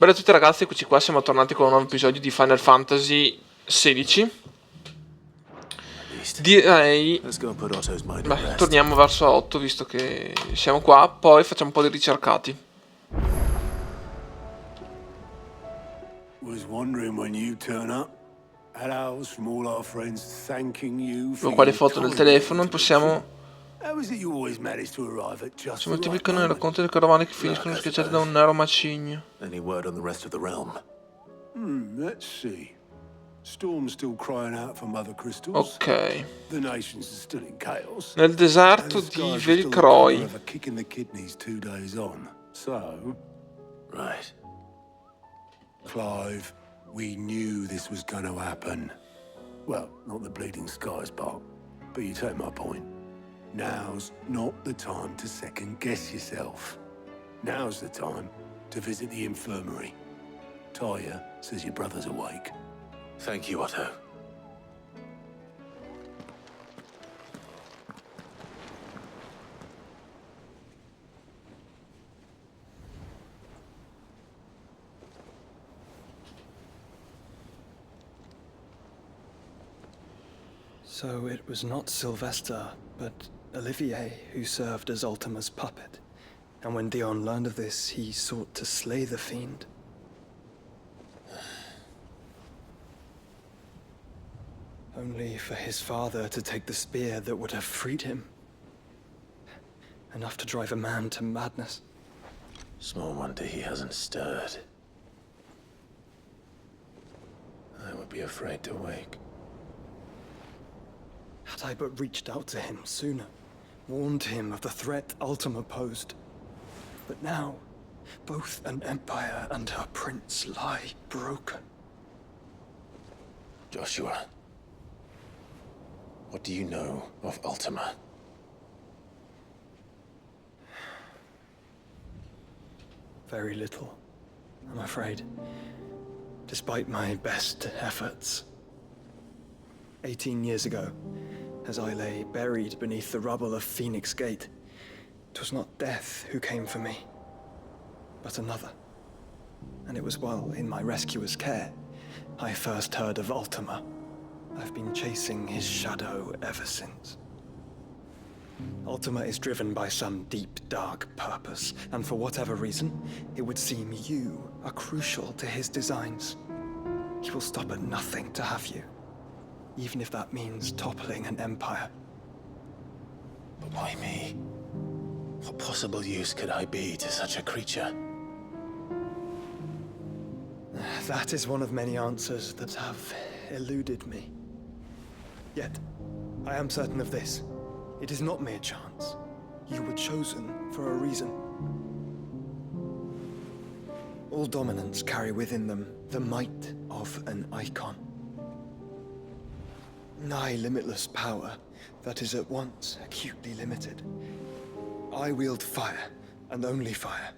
Bella a tutti ragazzi, eccoci qua, siamo tornati con un nuovo episodio di Final Fantasy XVI. Direi... Beh, torniamo verso 8 visto che siamo qua, poi facciamo un po' di ricercati. Ho qua le foto del telefono, possiamo moltiplicano i racconti delle carovane che finiscono schiacciate da un nero macigno. Ok. Nel deserto di Velcroi. Clive, we knew this was going to happen. Well, not the bleeding skies part, but you take my point. Now's not the time to second-guess yourself. Now's the time to visit the infirmary. Talia says your brother's awake. Thank you, Otto. So it was not Sylvester, but Olivier who served as Ultima's puppet. And when Dion learned of this, he sought to slay the fiend. Only for his father to take the spear that would have freed him. Enough to drive a man to madness. Small wonder he hasn't stirred. I would be afraid to wake. Had I but reached out to him sooner, warned him of the threat Ultima posed. But now, both an empire and her prince lie broken. Joshua, what do you know of Ultima? Very little, I'm afraid. Despite my best efforts. 18 years ago, as I lay buried beneath the rubble of Phoenix Gate, 'twas not death who came for me, but another. And it was while in my rescuer's care, I first heard of Ultima. I've been chasing his shadow ever since. Ultima is driven by some deep, dark purpose, and for whatever reason, it would seem you are crucial to his designs. He will stop at nothing to have you. Even if that means toppling an empire. But why me? What possible use could I be to such a creature? That is one of many answers that have eluded me. Yet, I am certain of this. It is not mere chance. You were chosen for a reason. All dominants carry within them the might of an icon. Nigh limitless power that is at once acutely limited. I wield fire, and only fire.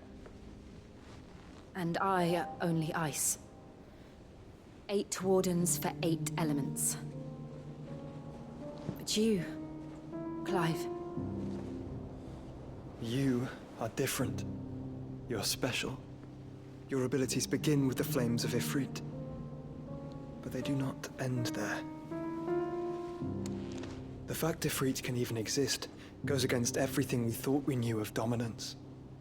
And I only ice. 8 wardens for 8 elements. But you, Clive. You are different. You're special. Your abilities begin with the flames of Ifrit. But they do not end there. The fact Ifrit can even exist goes against everything we thought we knew of dominance.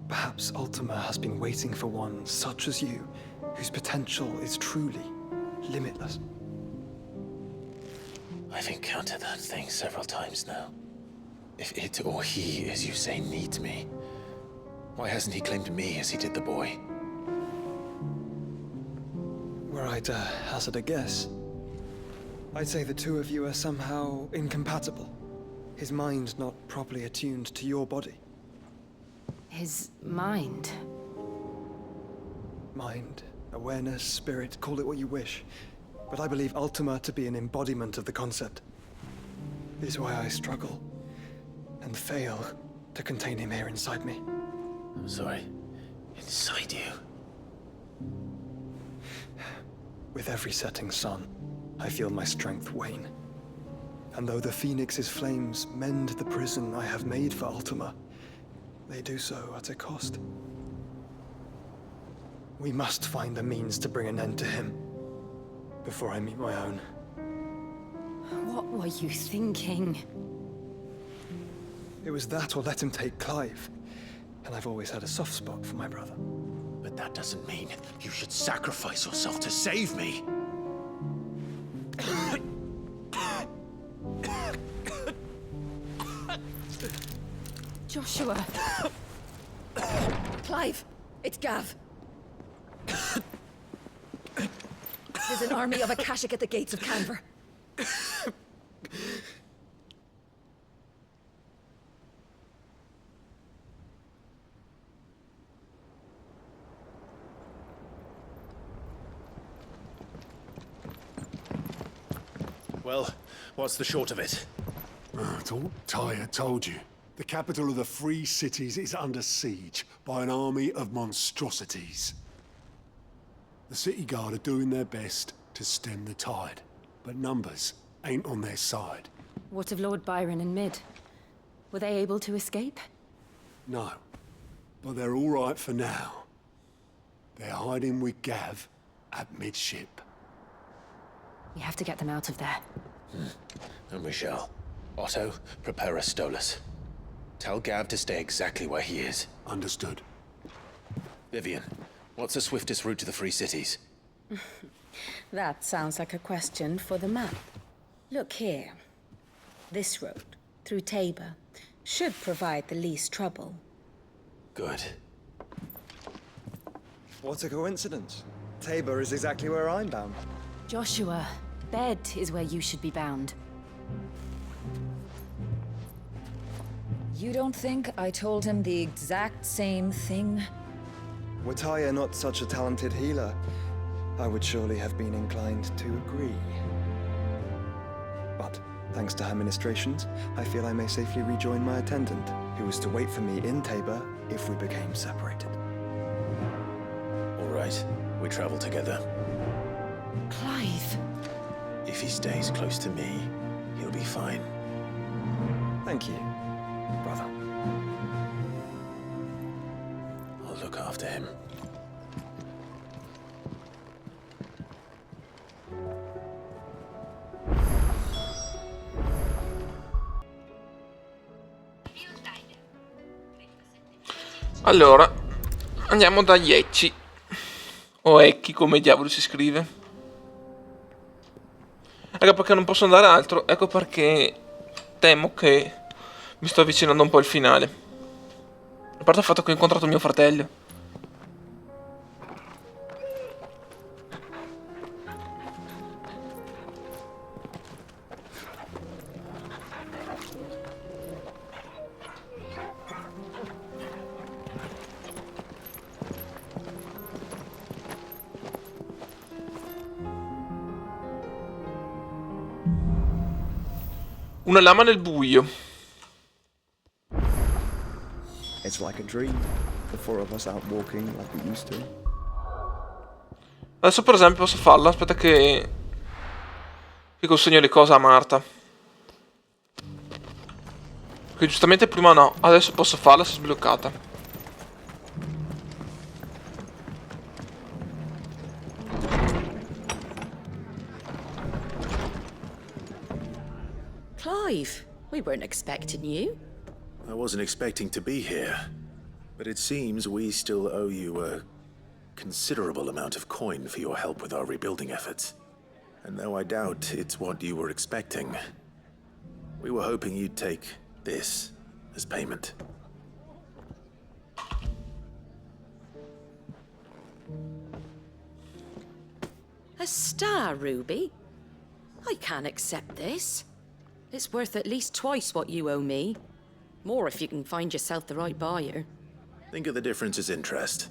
Perhaps Ultima has been waiting for one such as you, whose potential is truly limitless. I've encountered that thing several times now. If it or he, as you say, needs me, why hasn't he claimed me as he did the boy? Were I to hazard a guess, I'd say the two of you are somehow incompatible. His mind not properly attuned to your body. His mind? Mind, awareness, spirit, call it what you wish. But I believe Ultima to be an embodiment of the concept. It is why I struggle and fail to contain him here inside me. I'm sorry. Inside you? With every setting sun, I feel my strength wane. And though the Phoenix's flames mend the prison I have made for Ultima, they do so at a cost. We must find the means to bring an end to him before I meet my own. What were you thinking? It was that or let him take Clive. And I've always had a soft spot for my brother. But that doesn't mean you should sacrifice yourself to save me. Joshua! Clive! It's Gav! There's an army of Akashic at the gates of Canver. Well, what's the short of it? It's all Tyre told you. The capital of the Free Cities is under siege by an army of monstrosities. The city guard are doing their best to stem the tide, but numbers ain't on their side. What of Lord Byron and Mid? Were they able to escape? No, but they're all right for now. They're hiding with Gav at midship. We have to get them out of there. And we shall. Otto, prepare a Stolas. Tell Gav to stay exactly where he is. Understood. Vivian, what's the swiftest route to the Free Cities? That sounds like a question for the map. Look here. This road, through Tabor, should provide the least trouble. Good. What a coincidence. Tabor is exactly where I'm bound. Joshua, bed is where you should be bound. You don't think I told him the exact same thing? Were Tyre not such a talented healer, I would surely have been inclined to agree. But, thanks to her ministrations, I feel I may safely rejoin my attendant, who was to wait for me in Tabor if we became separated. All right, we travel together. Clive! If he stays close to me, he'll be fine. Thank you, brother. I'll look after him. Allora, andiamo da Yecci. O Ecchi, come diavolo si scrive. Ecco perché non posso andare altro. Ecco perché temo che mi sto avvicinando un po' al finale. A parte il fatto che ho incontrato mio fratello. Una lama nel buio. It's like a dream. The four of us out walking like we used to. Adesso per esempio posso farla. Aspetta che consegno le cose a Marta. Che giustamente prima no. Adesso posso farla se è sbloccata. Clive, we weren't expecting you. I wasn't expecting to be here, but it seems we still owe you a considerable amount of coin for your help with our rebuilding efforts. And though I doubt it's what you were expecting, we were hoping you'd take this as payment. A star, Ruby? I can't accept this. It's worth at least twice what you owe me. More if you can find yourself the right buyer. Think of the difference as interest.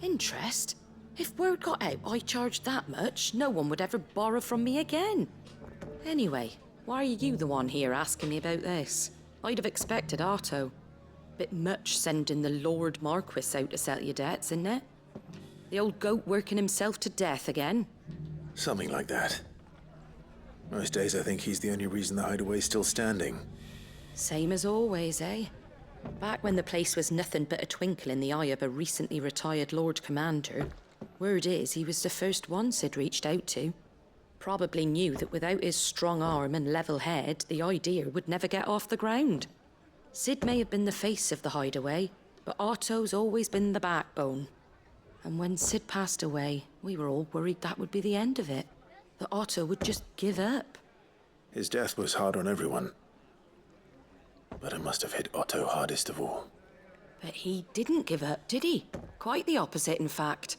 Interest? If word got out I charged that much, no one would ever borrow from me again. Anyway, why are you the one here asking me about this? I'd have expected Otto. Bit much sending the Lord Marquis out to settle your debts, isn't it? The old goat working himself to death again. Something like that. Most days I think he's the only reason the hideaway's still standing. Same as always, eh? Back when the place was nothing but a twinkle in the eye of a recently retired Lord Commander, Word is, he was the first one Sid reached out to. Probably knew that without his strong arm and level head, the idea would never get off the ground. Sid may have been the face of the hideaway, but Otto's always been the backbone. And when Sid passed away, we were all worried that would be the end of it. That Otto would just give up. His death was hard on everyone. But it must have hit Otto hardest of all. But he didn't give up, did he? Quite the opposite, in fact.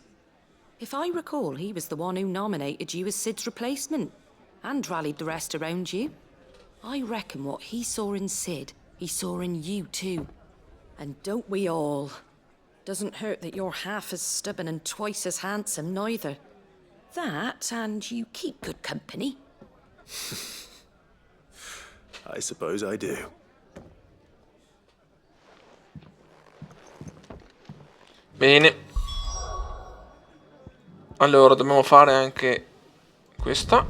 If I recall, he was the one who nominated you as Sid's replacement, and rallied the rest around you. I reckon what he saw in Sid, he saw in you too. And don't we all? Doesn't hurt that you're half as stubborn and twice as handsome, neither. That, and you keep good company. I suppose I do. Bene. Allora, dobbiamo fare anche questa.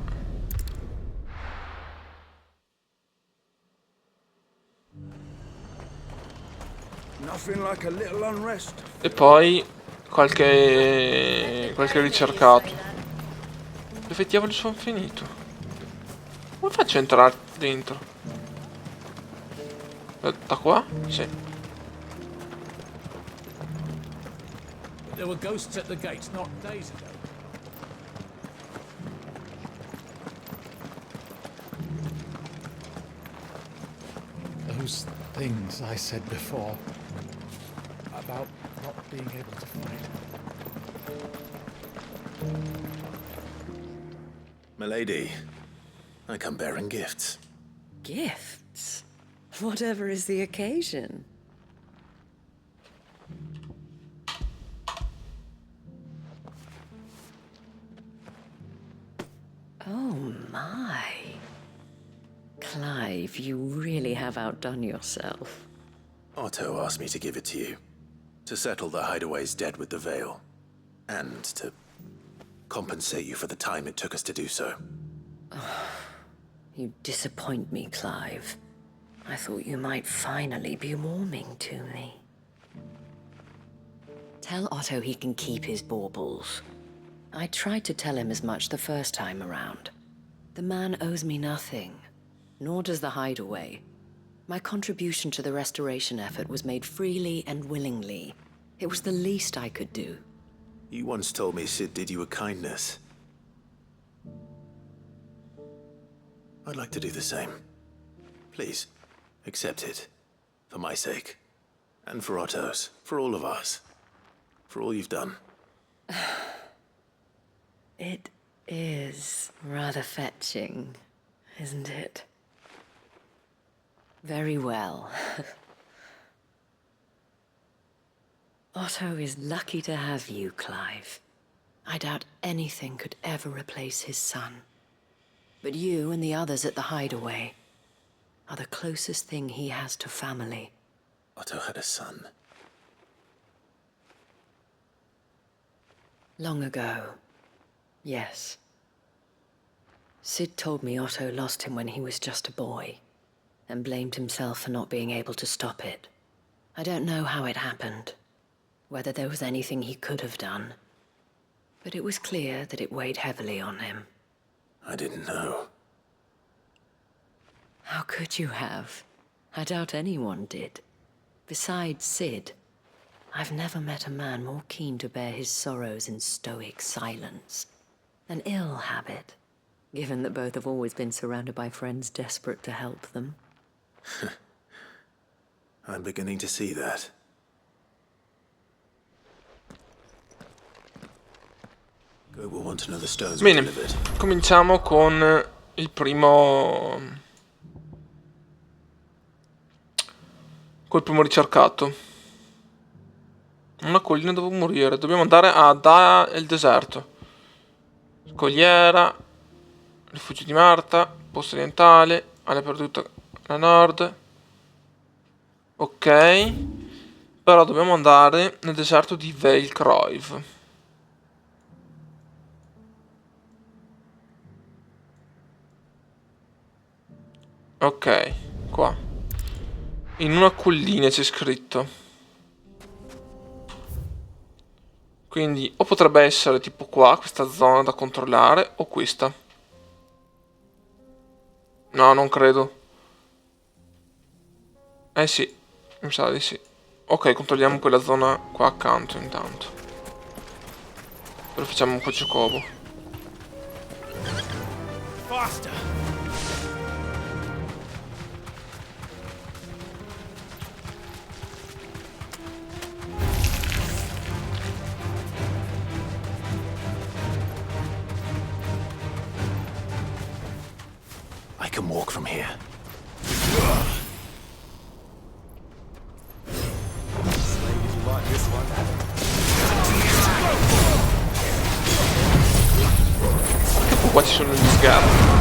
E poi qualche ricercato. Dove diavoli sono finito? Come faccio a entrare dentro? Da qua? Sì. There were ghosts at the gates not days ago. Those things I said before about not being able to fight. Milady, I come bearing gifts. Gifts? Whatever is the occasion. Oh my. Clive, you really have outdone yourself. Otto asked me to give it to you. To settle the hideaway's debt with the Veil. And to compensate you for the time it took us to do so. You disappoint me, Clive. I thought you might finally be warming to me. Tell Otto he can keep his baubles. I tried to tell him as much the first time around. The man owes me nothing, nor does the hideaway. My contribution to the restoration effort was made freely and willingly. It was the least I could do. You once told me Sid did you a kindness. I'd like to do the same. Please, accept it. For my sake. And for Otto's. For all of us. For all you've done. It is rather fetching, isn't it? Very well. Otto is lucky to have you, Clive. I doubt anything could ever replace his son. But you and the others at the hideaway are the closest thing he has to family. Otto had a son. Long ago, yes. Sid told me Otto lost him when he was just a boy, and blamed himself for not being able to stop it. I don't know how it happened, whether there was anything he could have done, but it was clear that it weighed heavily on him. I didn't know. How could you have? I doubt anyone did. Besides Sid, I've never met a man more keen to bear his sorrows in stoic silence. An ill habit, given that both have always been surrounded by friends desperate to help them. I'm beginning to see that. Go will want to know the stones we Bene, delivered. cominciamo con il primo... col primo ricercato. Una collina dove morire. Dobbiamo andare a Da il deserto. Scogliera, rifugio di Marta, posto orientale, area perduta a nord. Ok. Però dobbiamo andare nel deserto di Vale Croive. Ok, qua. In una collina c'è scritto. Quindi o potrebbe essere tipo qua, questa zona da controllare, o questa. No, non credo. Eh sì, mi sa di sì. Ok, controlliamo quella zona qua accanto intanto. Però facciamo un po' Chocobo. Faster! I can walk from here. Qua ci sono gli sgarri.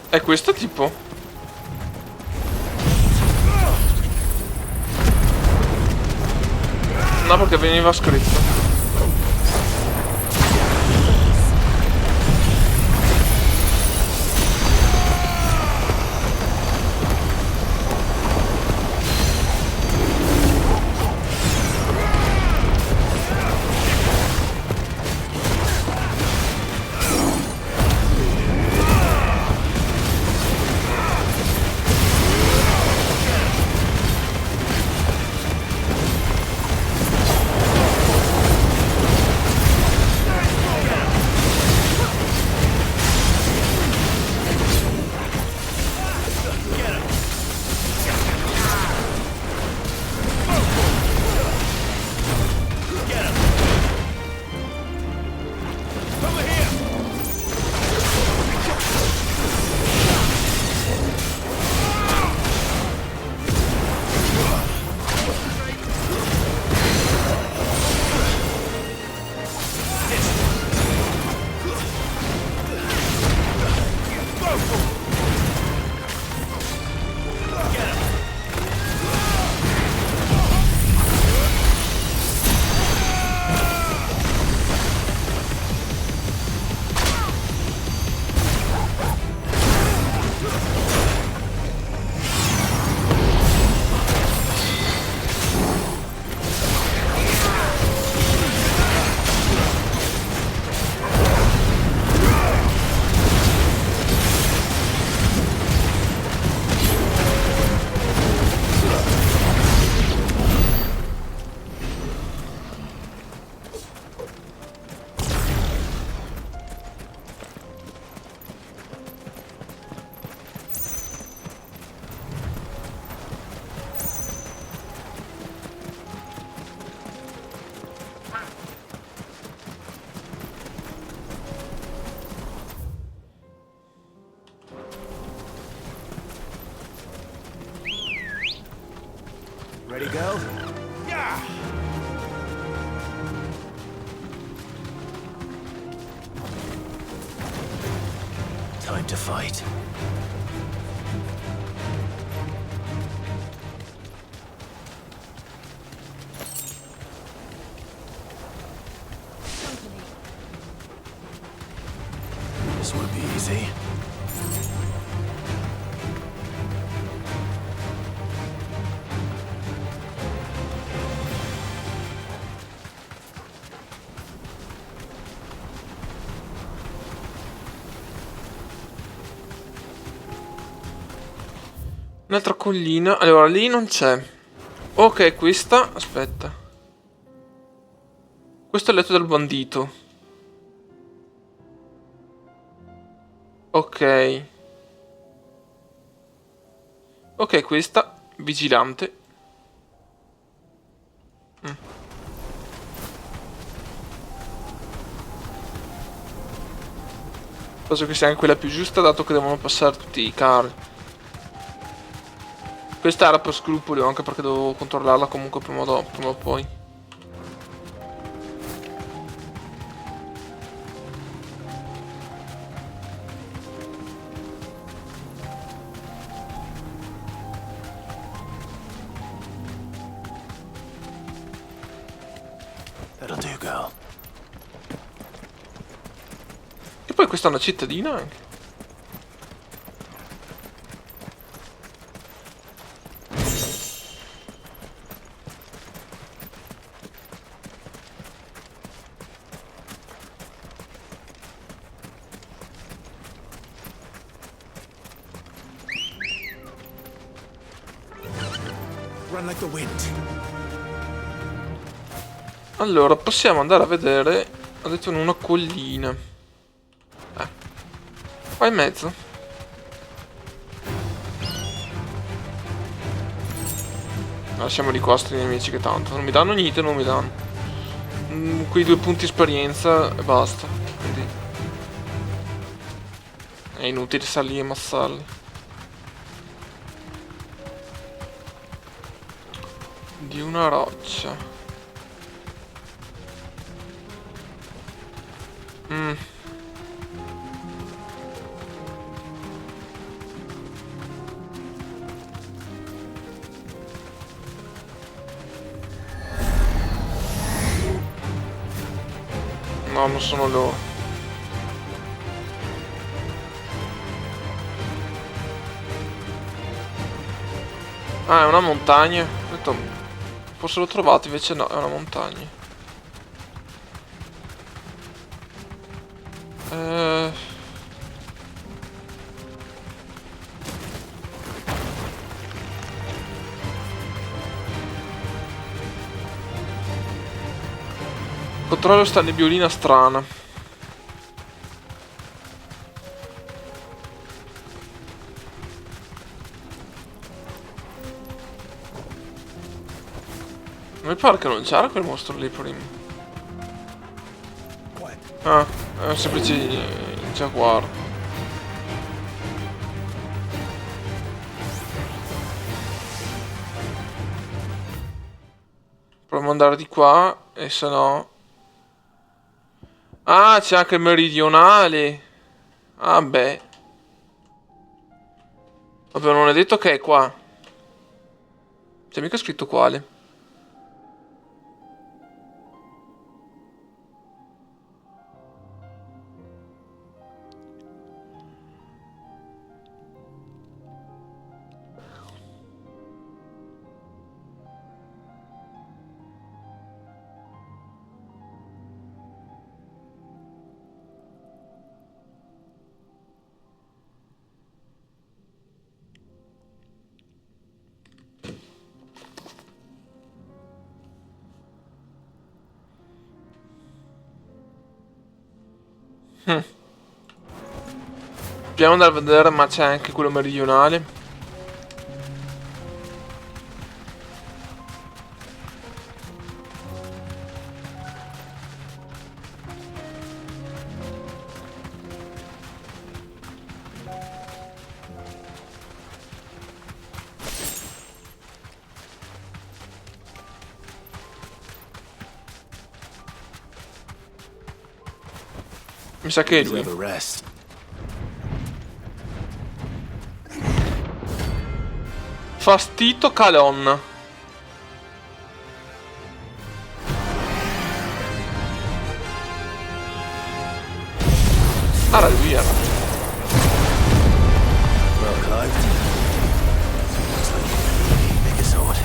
È questo tipo? No, perché veniva scritto. Ready, girl? Yeah! Time to fight. This won't be easy. Un'altra collina. Allora, lì non c'è. Ok, questa. Aspetta. Questo è il letto del bandito. Ok. Ok, questa. Vigilante. Penso che sia anche quella più giusta, dato che devono passare tutti i carri. Questa era per scrupoli, anche perché dovevo controllarla comunque prima o poi. That'll do, girl. E poi questa è una cittadina anche. Run like the wind. Allora, possiamo andare a vedere. Ho detto in una collina. Qua in mezzo. Lasciamoli qua sti nemici che tanto non mi danno niente, non mi danno. Quei 2 punti esperienza e basta. Quindi è inutile salire e ammazzarli. Di una roccia. No, non sono loro. Ah, è una montagna. Ho detto, forse l'ho trovato, invece no, è una montagna. Controllo sta nebbiolina strana. Mi pare che non c'era quel mostro lì prima. Ah, è un semplice giaguaro. Proviamo ad andare di qua e se no... Ah, c'è anche il meridionale. Ah, beh. Vabbè, non è detto che è qua. C'è mica scritto quale. Proviamo ad andare a vedere, ma c'è anche quello meridionale. Mi sa che è Deserve lui. a rest. Fastito Calon. Era lui, era. Well, Clive. Looks like you need bigger sword.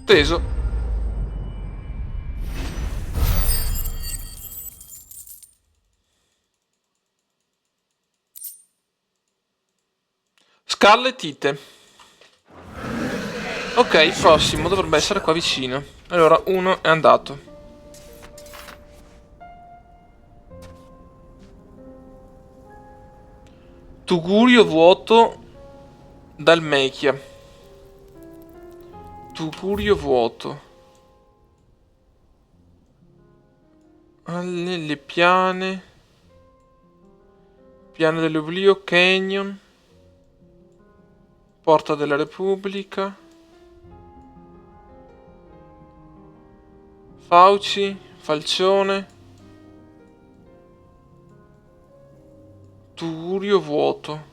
Teso. Scarletite. Ok, il prossimo dovrebbe essere qua vicino. Allora, uno è andato. Tugurio vuoto dal Mechia. Tugurio vuoto. Le piane. Piane dell'oblio, Canyon. Porta della Repubblica. Fauci, Falcione. Tugurio vuoto.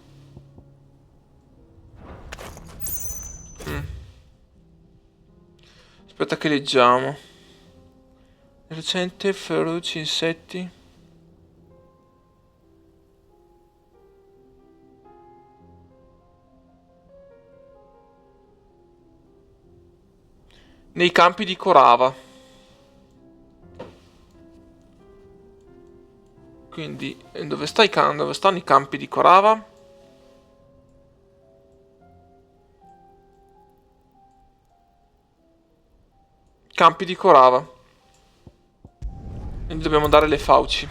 Aspetta che leggiamo. Recente, feroci insetti. Nei campi di Corava. Quindi, dove stanno i campi di Corava? Campi di Corava. Quindi dobbiamo dare le fauci.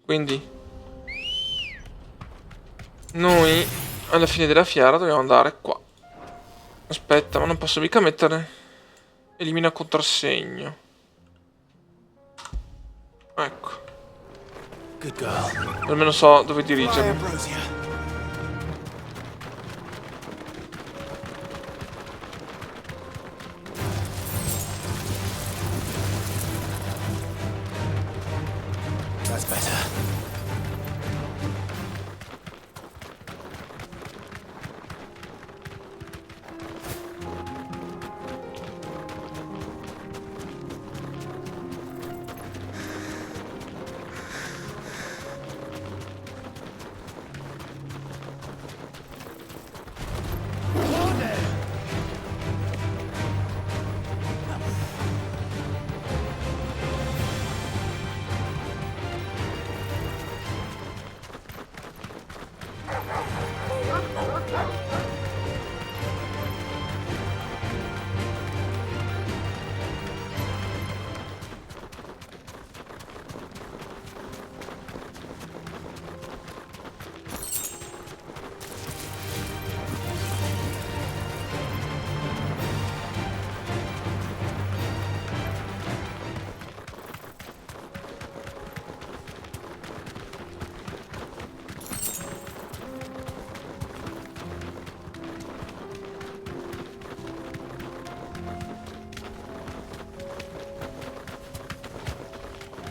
Quindi noi alla fine della fiera dobbiamo andare qua. Aspetta, ma non posso mica mettere... Elimina contrassegno. Ecco. Good girl. Almeno so dove dirigermi. Ambrosia. That's better.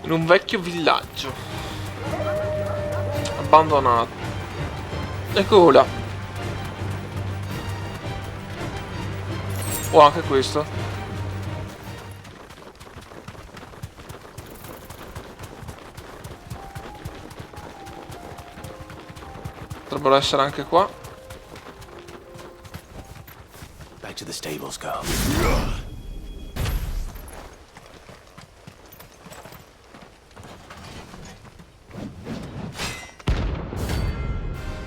In un vecchio villaggio abbandonato. Eccolo là. Oh, anche questo. Potrebbero essere anche qua. Back to the stables, girl.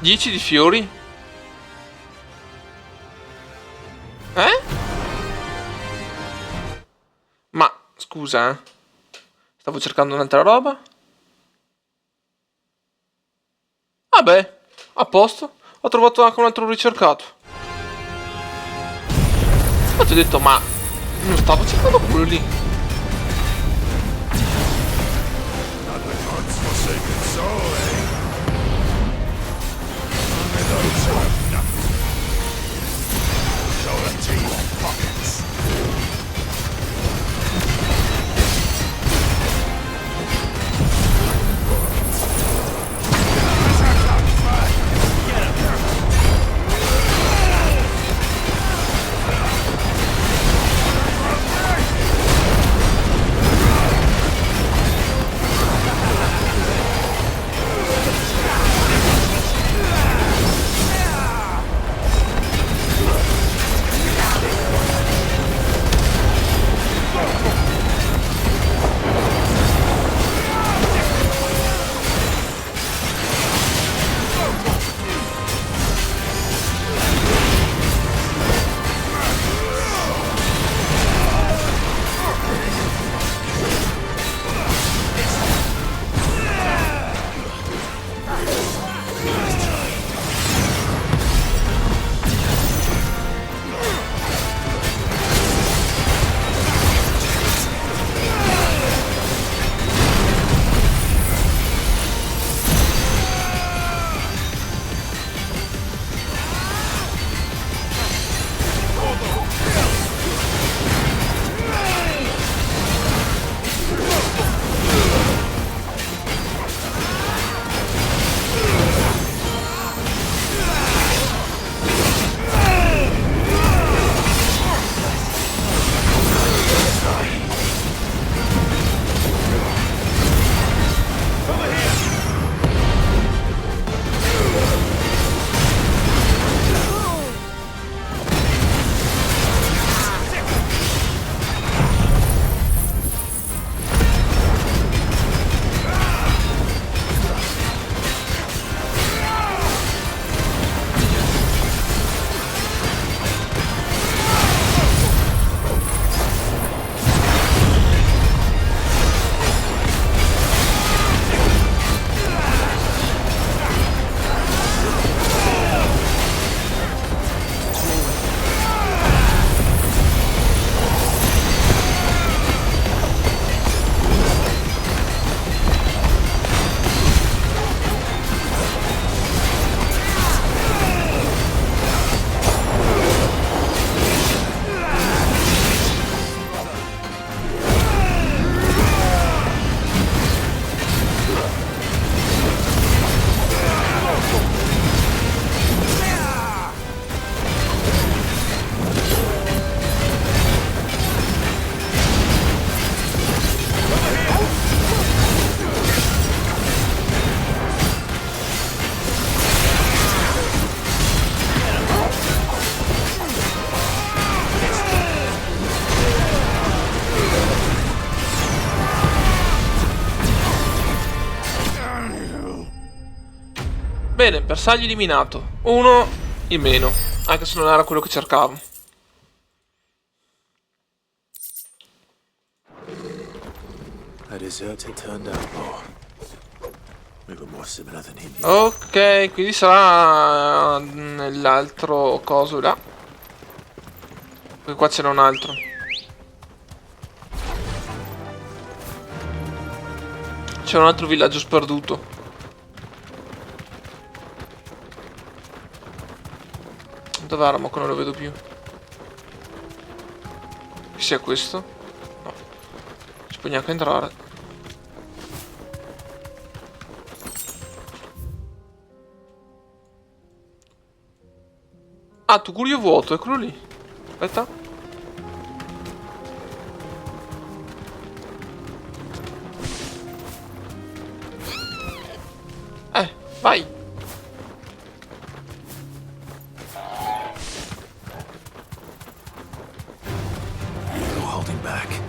10 di fiori? Ma, scusa, stavo cercando un'altra roba. Vabbè, a posto. Ho trovato anche un altro ricercato. Ma ti ho detto, ma non stavo cercando quello lì. Bene, bersaglio eliminato. 1 in meno, anche se non era quello che cercavo. A dessert had turned out more. We were more similar than he knew. Ok, quindi sarà nell'altro coso là. Poi qua c'era un altro. C'è un altro villaggio sperduto. Dov'era? Ma che non lo vedo più. Che sia questo? No. Ci può neanche entrare. Ah, Tugurio vuoto, eccolo lì. Aspetta. Vai. No holding back.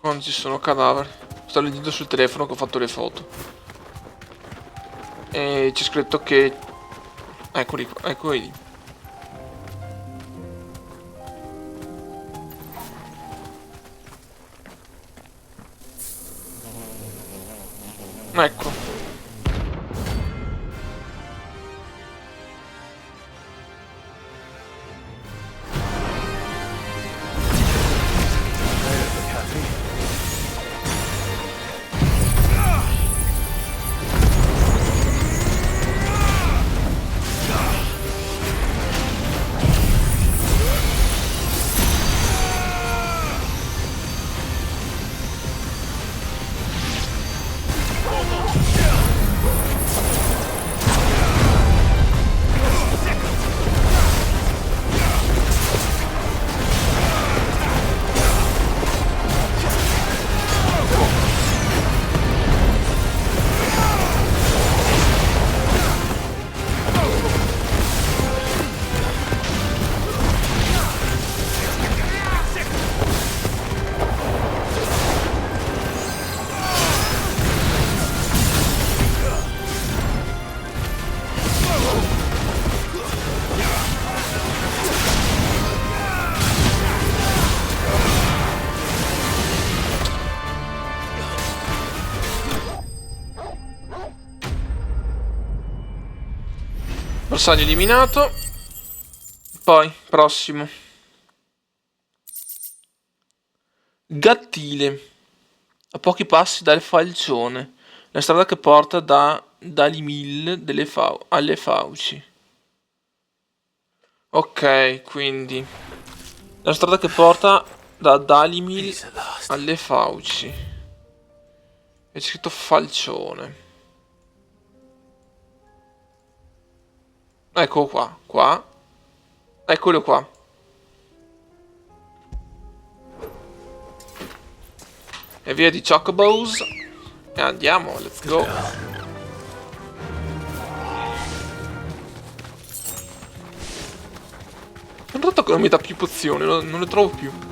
Qua non ci sono cadaveri. Sto leggendo sul telefono che ho fatto le foto. E c'è scritto che... Eccoli qua, eccoli lì. Ecco. Bersaglio eliminato. Poi, prossimo. Gattile. A pochi passi dal falcione. La strada che porta da Dalimil alle Fauci. Ok, quindi la strada che porta da Dalimil alle Fauci. È scritto falcione. Eccolo qua, qua. Eccolo qua. E via di Chocobos. E andiamo, let's go. Ho notato che non mi dà più pozioni, non le trovo più.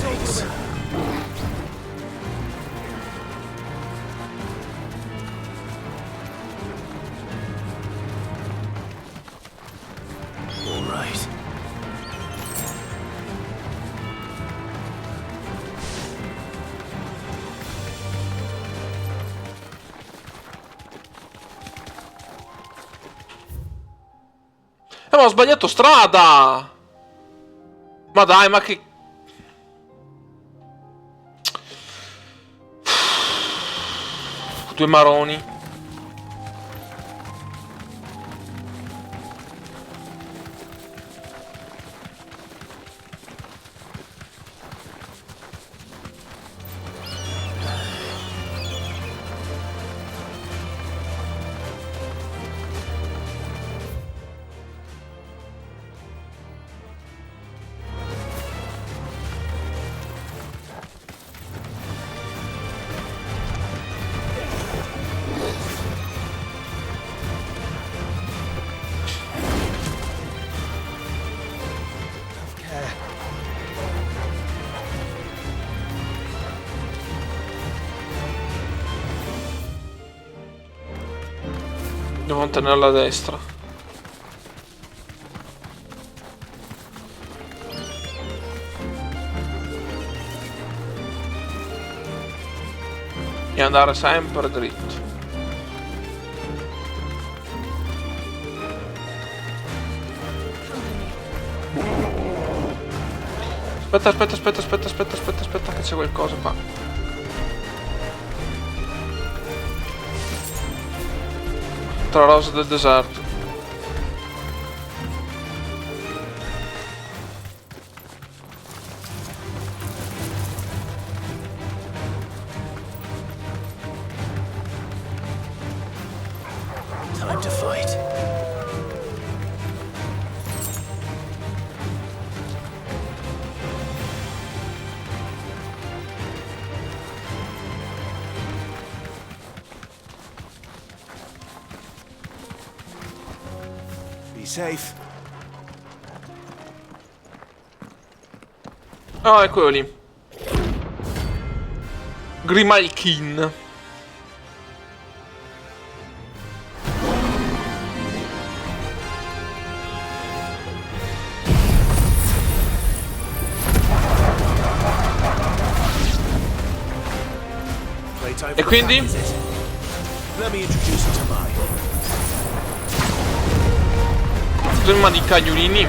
gates. All right. Ma ho sbagliato strada! Ma dai, ma che... Due maroni. Devo mantenerla a destra. E andare sempre dritto. Aspetta, che c'è qualcosa qua. Tra rose del deserto. Time to fight. Be safe. Ah, eccolo lì. Grimalkin. E quindi? Let me introduce you to mine. Prima di cagnolini.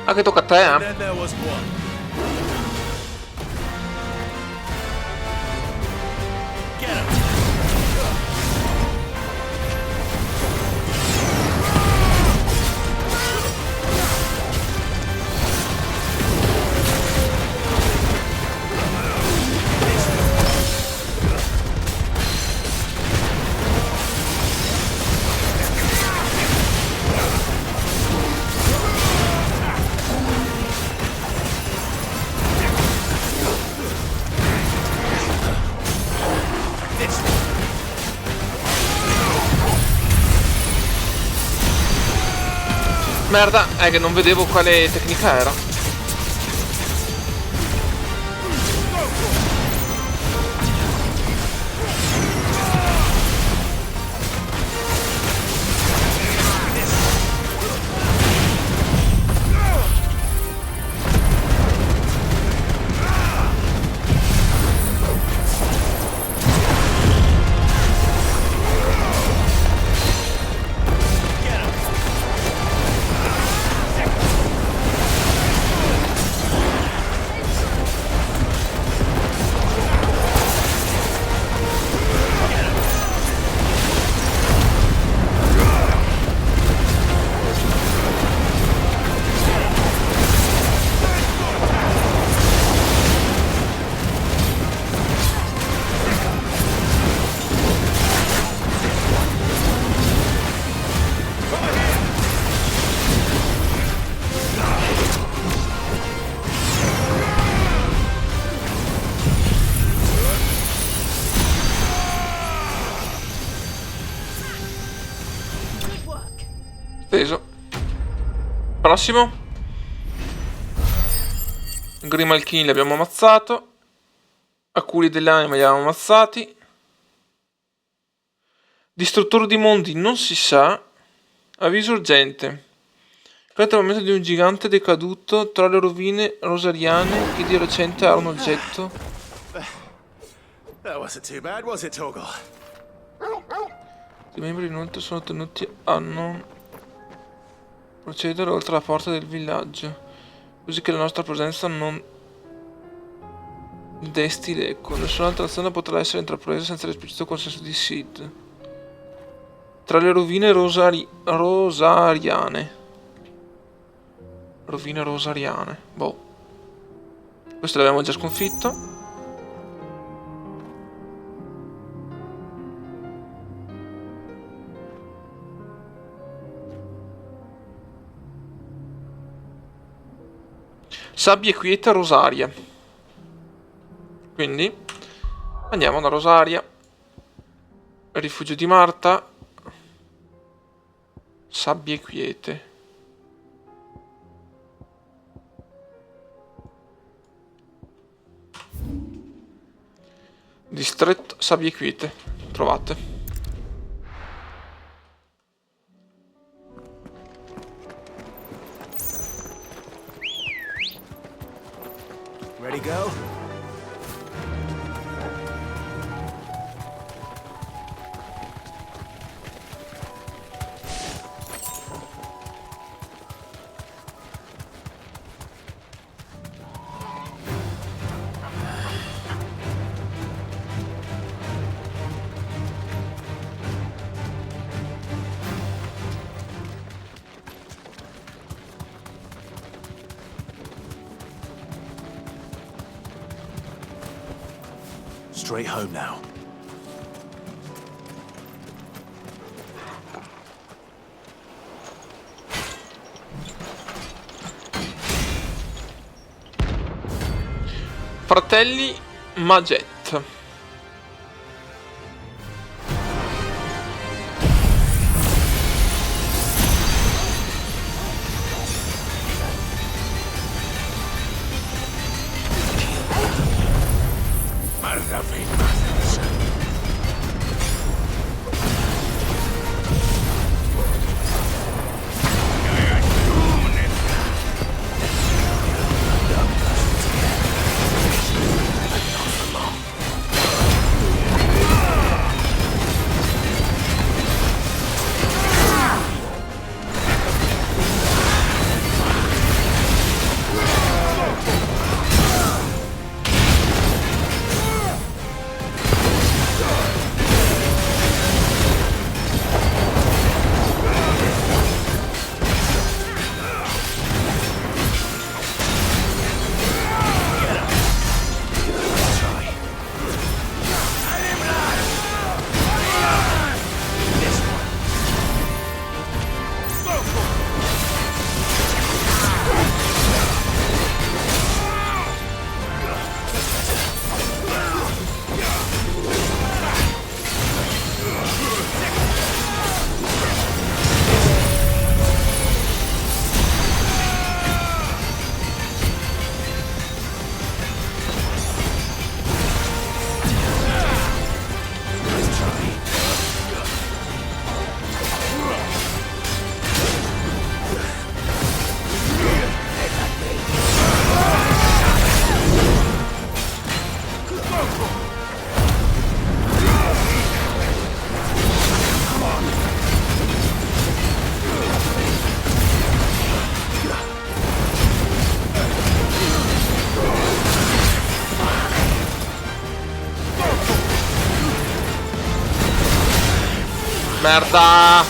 Ah, che tocca a te, eh? Then there was one. Get him. Merda, è che non vedevo quale tecnica era. Teso. Prossimo. Grimalkin li abbiamo ammazzato. Aculi dell'anima li abbiamo ammazzati. Distruttore di mondi non si sa. Avviso urgente. Questo è il momento di un gigante decaduto tra le rovine rosariane che di recente ha un oggetto. That wasn't too bad, was it, Torgal? I membri inoltre sono tenuti a non procedere oltre la porta del villaggio, così che la nostra presenza non desti l'eco. Nessuna altra azione potrà essere intrapresa senza l'esplicito consenso di Sid. Tra le rovine rosariane. Rovine rosariane. Boh. Questo l'abbiamo già sconfitto. Sabbia quieta Rosaria. Quindi andiamo da Rosaria. Rifugio di Marta. Sabbie quiete. Distretto sabbie quiete. Trovate. Ready, go? Straight home now. Fratelli Maget. Merda!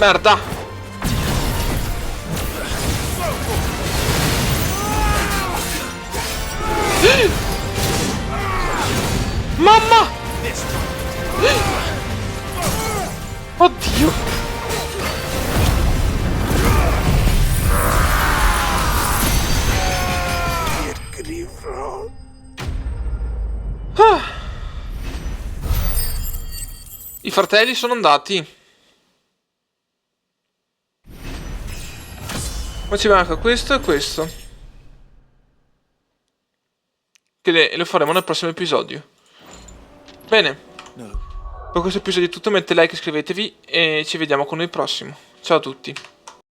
Merda! Mamma! Oddio! Ah. I fratelli sono andati. Poi ci manca questo e questo. Che lo faremo nel prossimo episodio. Bene. Per questo episodio è tutto. Mettete like, iscrivetevi e ci vediamo con il prossimo. Ciao a tutti.